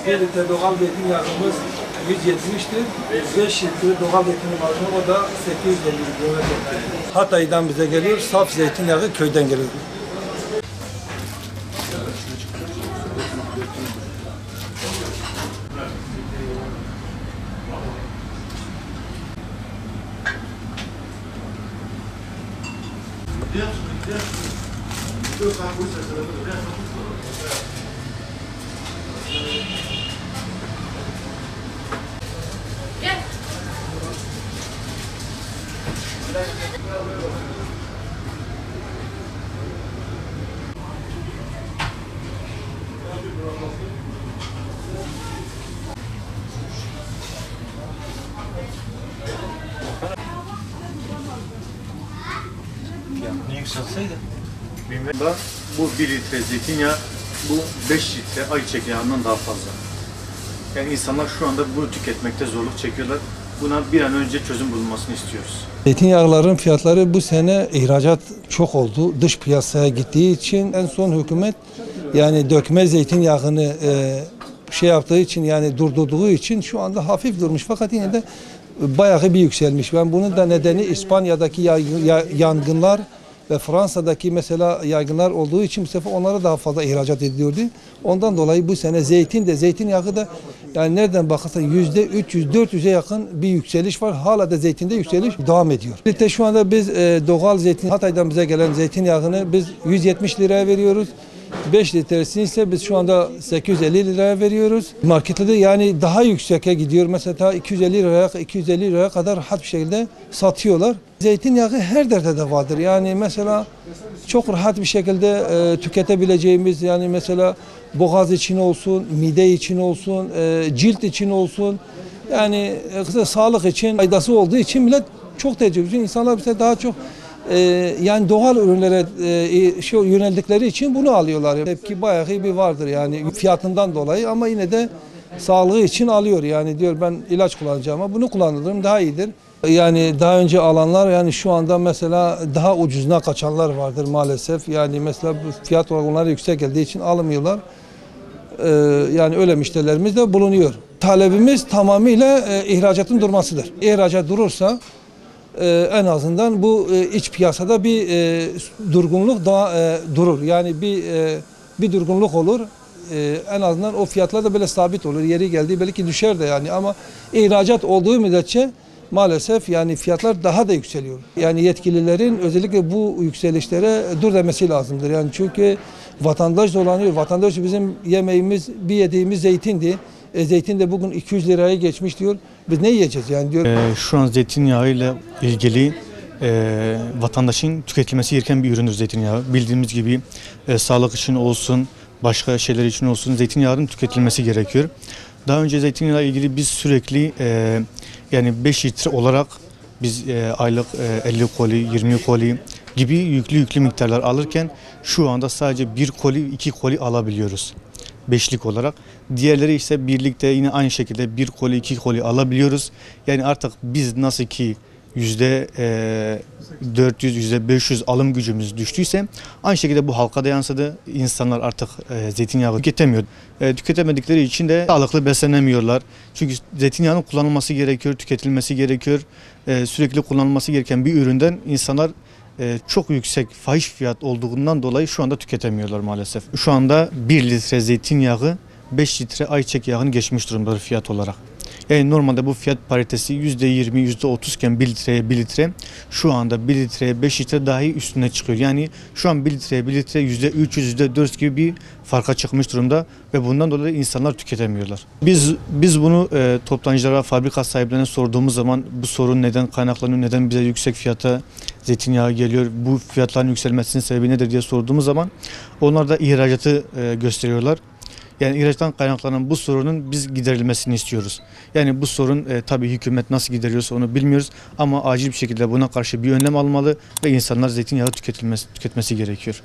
1 litre doğal zeytinyağımız 170'tir. 5 litre doğal zeytinyağımız o da 850 lira. Hatay'dan bize geliyor. Saf zeytinyağı köyden geliyor. Ne yükselseydi? Bu 1 litre zeytinyağı, bu 5 litre ayçiçek yağından daha fazla. Yani insanlar şu anda bunu tüketmekte zorluk çekiyorlar. Buna bir an önce çözüm bulunmasını istiyoruz. Zeytinyağların fiyatları bu sene ihracat çok oldu. Dış piyasaya gittiği için en son hükümet yani dökme zeytinyağını yaptığı için yani durdurduğu için şu anda hafif durmuş fakat yine de bayağı bir yükselmiş. Ben bunun da nedeni İspanya'daki yangınlar ve Fransa'daki mesela yaygınlar olduğu için bu sefer onlara daha fazla ihracat ediliyordu. Ondan dolayı bu sene zeytinyağı da yani nereden bakarsan %300-400'e yakın bir yükseliş var. Hala da zeytinde yükseliş devam ediyor. İşte şu anda biz doğal zeytin, Hatay'dan bize gelen zeytinyağını biz 170 liraya veriyoruz. 5 litresini ise biz şu anda 850 liraya veriyoruz. Marketlerde yani daha yükseğe gidiyor. Mesela 250 liraya kadar rahat bir şekilde satıyorlar. Zeytinyağı her derde de vardır. Yani mesela çok rahat bir şekilde tüketebileceğimiz yani mesela boğaz için olsun, mide için olsun, cilt için olsun. Yani sağlık için faydası olduğu için millet çok tercih ediyor. İnsanlar mesela daha çok yani doğal ürünlere yöneldikleri için bunu alıyorlar. Tepki bayağı bir vardır yani fiyatından dolayı ama yine de sağlığı için alıyor. Yani diyor ben ilaç kullanacağım ama bunu kullanırım daha iyidir. Yani daha önce alanlar yani şu anda mesela daha ucuzuna kaçanlar vardır maalesef. Yani mesela fiyat olarak onlara yüksek geldiği için almıyorlar. Yani öyle müşterilerimiz de bulunuyor. Talebimiz tamamıyla ihracatın durmasıdır. İhracat durursa en azından bu iç piyasada bir durgunluk daha durur. Yani bir durgunluk olur. En azından o fiyatlar da böyle sabit olur. Yeri geldiği belki düşer de yani ama ihracat olduğu müddetçe maalesef yani fiyatlar daha da yükseliyor. Yani yetkililerin özellikle bu yükselişlere dur demesi lazımdır. Yani çünkü vatandaş dolanıyor. Vatandaş bizim yemeğimiz, bir yediğimiz zeytindi. Zeytin de bugün 200 liraya geçmiş diyor. Biz ne yiyeceğiz yani diyor. Şu an zeytinyağı ile ilgili vatandaşın tüketilmesi gereken bir üründür zeytinyağı. Bildiğimiz gibi sağlık için olsun, başka şeyler için olsun zeytinyağının tüketilmesi gerekiyor. Daha önce zeytinyağı ile ilgili biz sürekli yani 5 litre olarak biz aylık 50 koli, 20 koli gibi yüklü miktarlar alırken şu anda sadece 1 koli, 2 koli alabiliyoruz. 5'lik olarak. Diğerleri ise birlikte yine aynı şekilde 1 koli, 2 koli alabiliyoruz. Yani artık biz nasıl ki %400, %500 alım gücümüz düştüyse aynı şekilde bu halka da yansıdı. İnsanlar artık zeytinyağı tüketemiyor. Tüketemedikleri için de sağlıklı beslenemiyorlar. Çünkü zeytinyağının kullanılması gerekiyor, tüketilmesi gerekiyor. Sürekli kullanılması gereken bir üründen insanlar çok yüksek fahiş fiyat olduğundan dolayı şu anda tüketemiyorlar maalesef. Şu anda 1 litre zeytinyağı 5 litre ayçiçek yağını geçmiş durumdadır fiyat olarak. Yani normalde bu fiyat paritesi %20, %30 iken 1 litreye 1 litre şu anda 1 litreye 5 litre dahi üstüne çıkıyor. Yani şu an 1 litreye 1 litre %300, %400 gibi bir farka çıkmış durumda ve bundan dolayı insanlar tüketemiyorlar. Biz bunu toptancılara, fabrika sahiplerine sorduğumuz zaman bu sorun neden kaynaklanıyor, neden bize yüksek fiyata zeytinyağı geliyor, bu fiyatların yükselmesinin sebebi nedir diye sorduğumuz zaman onlar da ihracatı gösteriyorlar. Yani ihracattan kaynaklanan bu sorunun biz giderilmesini istiyoruz. Yani bu sorun tabii hükümet nasıl gideriyorsa onu bilmiyoruz ama acil bir şekilde buna karşı bir önlem almalı ve insanlar zeytinyağı tüketmesi gerekiyor.